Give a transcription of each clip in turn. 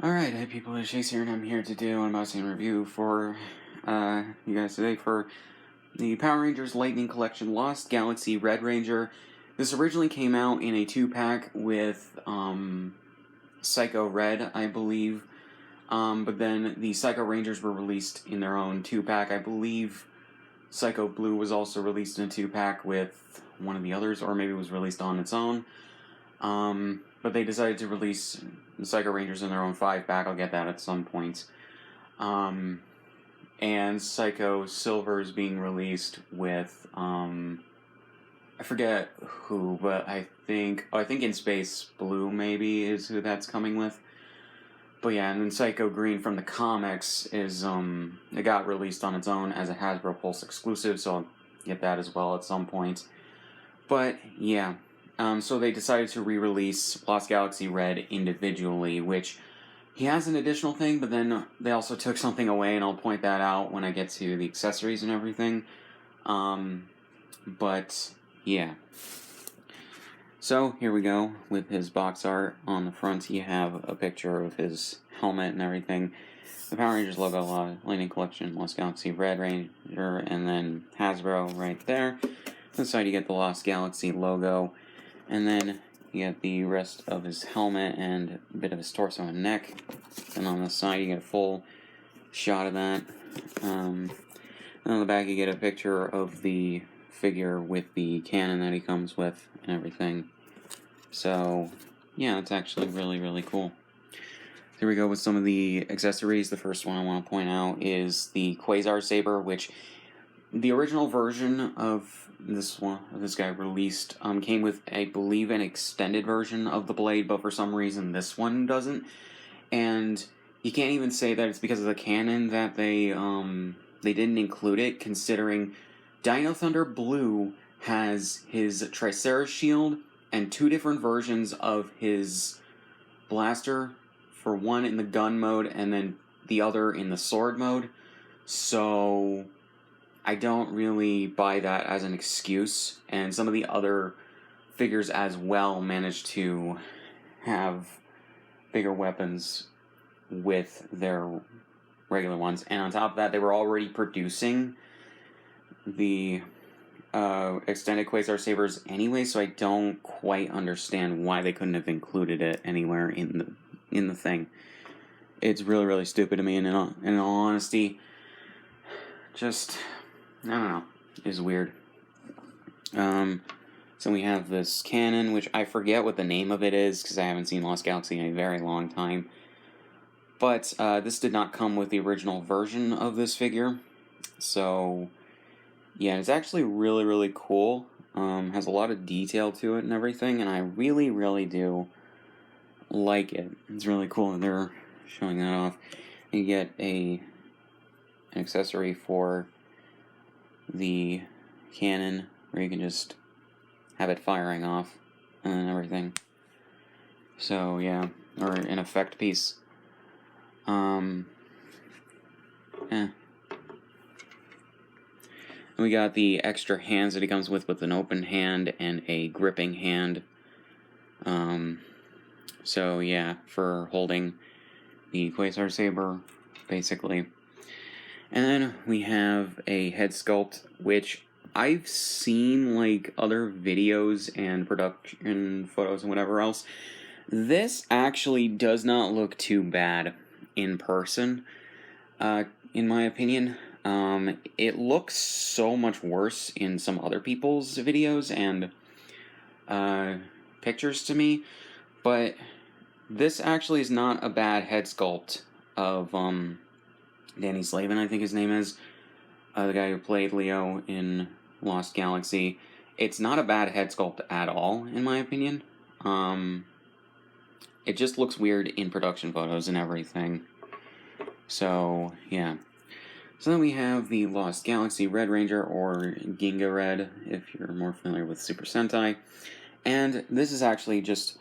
Alright, hey people, it's Chase here, and I'm here to do an unboxing review for you guys today for the Power Rangers Lightning Collection Lost Galaxy Red Ranger. This originally came out in a 2-pack with Psycho Red, I believe, but then the Psycho Rangers were released in their own 2-pack. I believe Psycho Blue was also released in a 2-pack with one of the others, or maybe it was released on its own. But they decided to release the Psycho Rangers in their own 5-pack. I'll get that at some point. And Psycho Silver is being released with, I forget who, but I think In Space Blue maybe is who that's coming with. But yeah, and then Psycho Green from the comics is, it got released on its own as a Hasbro Pulse exclusive, so I'll get that as well at some point. But yeah. So they decided to re-release Lost Galaxy Red individually, which he has an additional thing, but then they also took something away, and I'll point that out when I get to the accessories and everything. But yeah. So here we go with his box art. On the front you have a picture of his helmet and everything. The Power Rangers logo, Lightning Collection, Lost Galaxy Red Ranger, and then Hasbro right there. On the side you get the Lost Galaxy logo. And then you get the rest of his helmet and a bit of his torso and neck. And on the side you get a full shot of that. And on the back you get a picture of the figure with the cannon that he comes with and everything. So yeah, it's actually really, really cool. Here we go with some of the accessories. The first one I want to point out is the Quasar Saber, which the original version of this guy released came with, I believe, an extended version of the blade, but for some reason this one doesn't. And you can't even say that it's because of the canon that they didn't include it, considering Dino Thunder Blue has his Triceratops shield and 2 different versions of his blaster, for one in the gun mode and then the other in the sword mode. So I don't really buy that as an excuse, and some of the other figures as well managed to have bigger weapons with their regular ones, and on top of that, they were already producing the extended Quasar Sabers anyway, so I don't quite understand why they couldn't have included it anywhere in the thing. It's really, really stupid to me, and in all honesty, just, I don't know, is weird. So we have this cannon, which I forget what the name of it is, because I haven't seen Lost Galaxy in a very long time. But this did not come with the original version of this figure. So yeah, it's actually really, really cool. Has a lot of detail to it and everything, and I really, really do like it. It's really cool that they're showing that off. You get an accessory for the cannon where you can just have it firing off and everything. So yeah, or an effect piece. We got the extra hands that he comes with an open hand and a gripping hand. So yeah, for holding the Quasar Saber, basically. And then we have a head sculpt, which I've seen like other videos and production photos and whatever else. This actually does not look too bad in person, in my opinion. It looks so much worse in some other people's videos and pictures to me, but this actually is not a bad head sculpt of Danny Slavin, I think his name is, the guy who played Leo in Lost Galaxy. It's not a bad head sculpt at all, in my opinion. It just looks weird in production photos and everything. So, yeah. So then we have the Lost Galaxy Red Ranger, or Ginga Red, if you're more familiar with Super Sentai. And this is actually just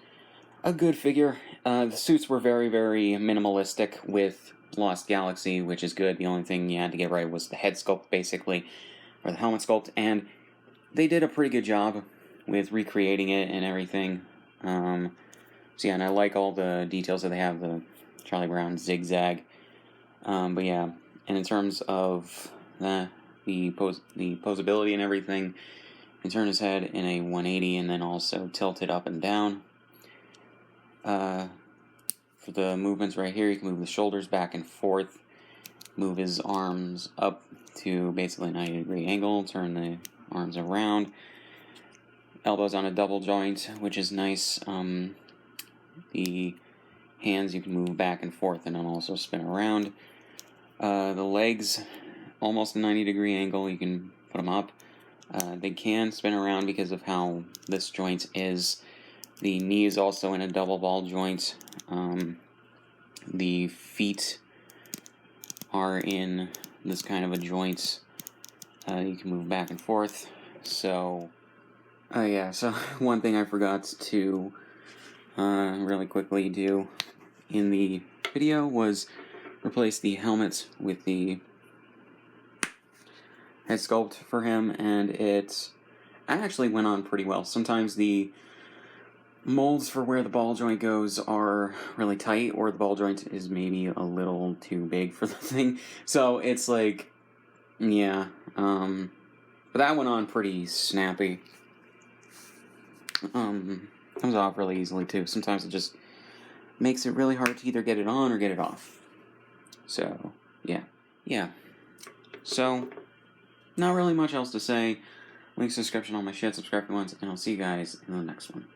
a good figure. The suits were very, very minimalistic with Lost Galaxy, which is good. The only thing you had to get right was the head sculpt, basically, or the helmet sculpt, and they did a pretty good job with recreating it and everything. So yeah, and I like all the details that they have, the Charlie Brown zigzag. But yeah, and in terms of the posability and everything, you can turn his head in a 180 and then also tilt it up and down. For the movements right here, you can move the shoulders back and forth, move his arms up to basically a 90-degree angle, turn the arms around. Elbows on a double joint, which is nice. The hands you can move back and forth and then also spin around. The legs, almost a 90-degree angle, you can put them up. They can spin around because of how this joint is. The knee is also in a double ball joint. The feet are in this kind of a joint. You can move back and forth. So, yeah, so one thing I forgot to really quickly do in the video was replace the helmet with the head sculpt for him, and it actually went on pretty well. Sometimes the molds for where the ball joint goes are really tight, or the ball joint is maybe a little too big for the thing. So it's like, yeah, but that went on pretty snappy. Comes off really easily too. Sometimes it just makes it really hard to either get it on or get it off. So, yeah. So, not really much else to say. Links in the description, all my shit, subscribe if you want, and I'll see you guys in the next one.